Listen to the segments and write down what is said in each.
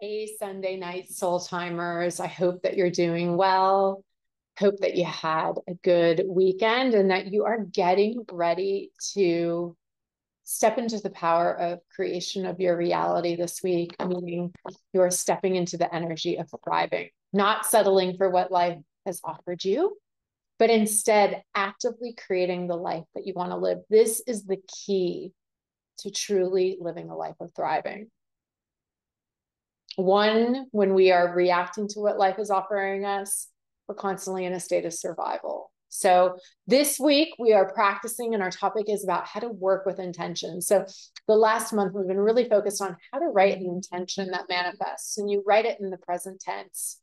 Hey, Sunday night soul timers. I hope that you're doing well. Hope that you had a good weekend and that you are getting ready to step into the power of creation of your reality this week, meaning you're stepping into the energy of thriving, not settling for what life has offered you, but instead actively creating the life that you want to live. This is the key to truly living a life of thriving. One, when we are reacting to what life is offering us, we're constantly in a state of survival. So this week we are practicing, and our topic is about how to work with intention. So the last month we've been really focused on how to write an intention that manifests, and you write it in the present tense.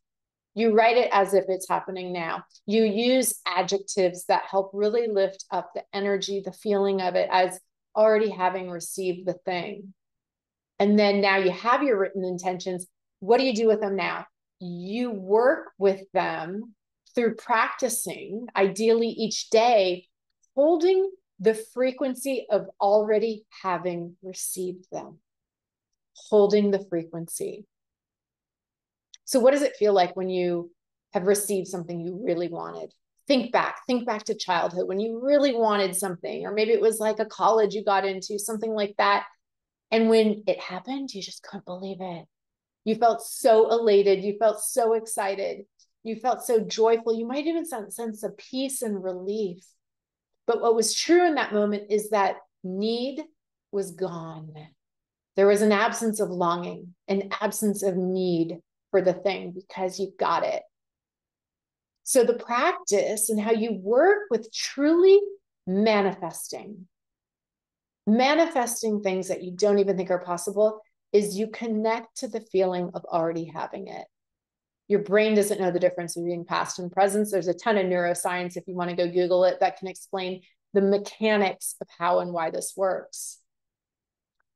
You write it as if it's happening now. You use adjectives that help really lift up the energy, the feeling of it as already having received the thing. And then now you have your written intentions. What do you do with them now? You work with them through practicing, ideally each day, holding the frequency of already having received them, holding the frequency. So what does it feel like when you have received something you really wanted? Think back to childhood when you really wanted something, or maybe it was like a college you got into, something like that. And when it happened, you just couldn't believe it. You felt so elated. You felt so excited. You felt so joyful. You might even sense a peace and relief. But what was true in that moment is that need was gone. There was an absence of longing, an absence of need for the thing because you got it. So the practice and how you work with truly manifesting things that you don't even think are possible is you connect to the feeling of already having it. Your brain doesn't know the difference between past and present. There's a ton of neuroscience, if you want to go Google it, that can explain the mechanics of how and why this works.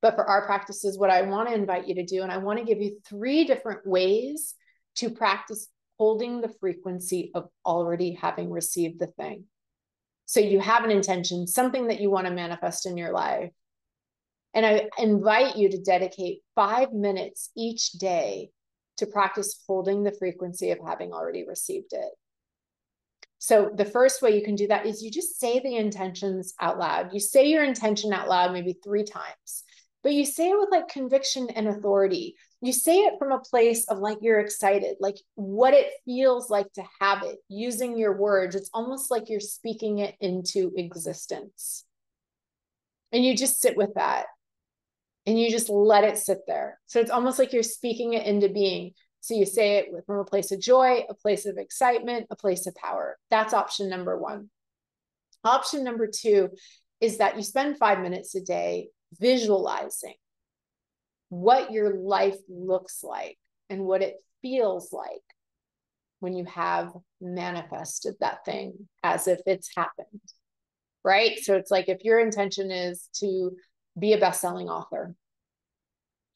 But for our practices, what I want to invite you to do, and I want to give you 3 different ways to practice holding the frequency of already having received the thing. So you have an intention, something that you want to manifest in your life. And I invite you to dedicate 5 minutes each day to practice holding the frequency of having already received it. So the first way you can do that is you just say the intentions out loud. You say your intention out loud maybe 3 times, but you say it with like conviction and authority. You say it from a place of like you're excited, like what it feels like to have it, using your words. It's almost like you're speaking it into existence. And you just sit with that. And you just let it sit there. So it's almost like you're speaking it into being. So you say it from a place of joy, a place of excitement, a place of power. That's option number 1. Option number 2 is that you spend 5 minutes a day visualizing what your life looks like and what it feels like when you have manifested that thing as if it's happened, right? So it's like if your intention is to be a best-selling author,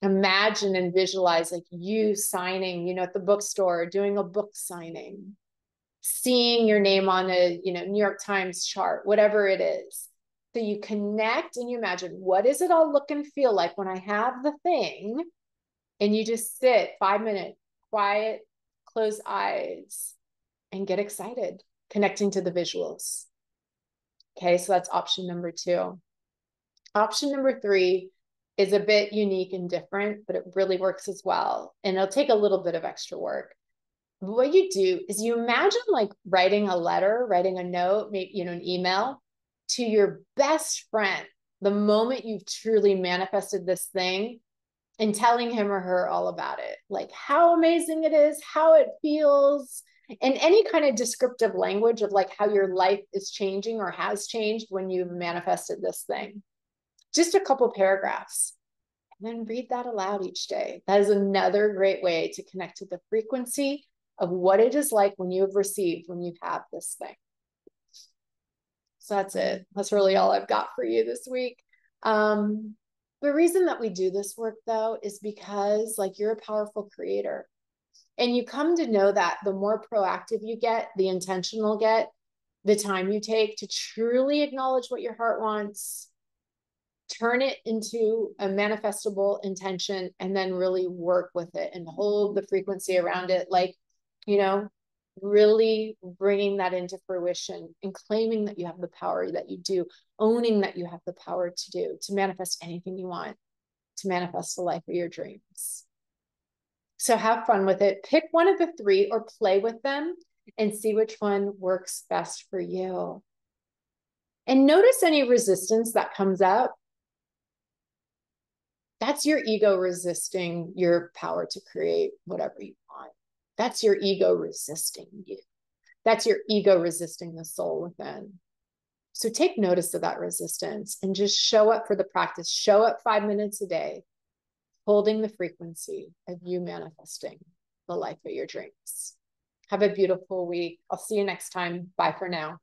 imagine and visualize like you signing, at the bookstore, doing a book signing, seeing your name on a, New York Times chart, whatever it is. So you connect and you imagine, what does it all look and feel like when I have the thing? And you just sit 5 minutes, quiet, close eyes, and get excited, connecting to the visuals. Okay, so that's option number 2. Option number 3 is a bit unique and different, but it really works as well. And it'll take a little bit of extra work. But what you do is you imagine like writing a letter, writing a note, maybe, an email to your best friend the moment you've truly manifested this thing, and telling him or her all about it, like how amazing it is, how it feels, and any kind of descriptive language of like how your life is changing or has changed when you've manifested this thing. Just a couple paragraphs, and then read that aloud each day. That is another great way to connect to the frequency of what it is like when you have received, when you have this thing. So that's it. That's really all I've got for you this week. The reason that we do this work, though, is because like you're a powerful creator, and you come to know that the more proactive you get, the intentional get, the time you take to truly acknowledge what your heart wants, turn it into a manifestable intention, and then really work with it and hold the frequency around it. Like, you know, really bringing that into fruition and claiming that you have the power that you do, owning that you have the power to do, to manifest anything you want, to manifest the life of your dreams. So have fun with it. Pick one of the three or play with them and see which one works best for you. And notice any resistance that comes up. That's your ego resisting your power to create whatever you want. That's your ego resisting you. That's your ego resisting the soul within. So take notice of that resistance and just show up for the practice. Show up 5 minutes a day, holding the frequency of you manifesting the life of your dreams. Have a beautiful week. I'll see you next time. Bye for now.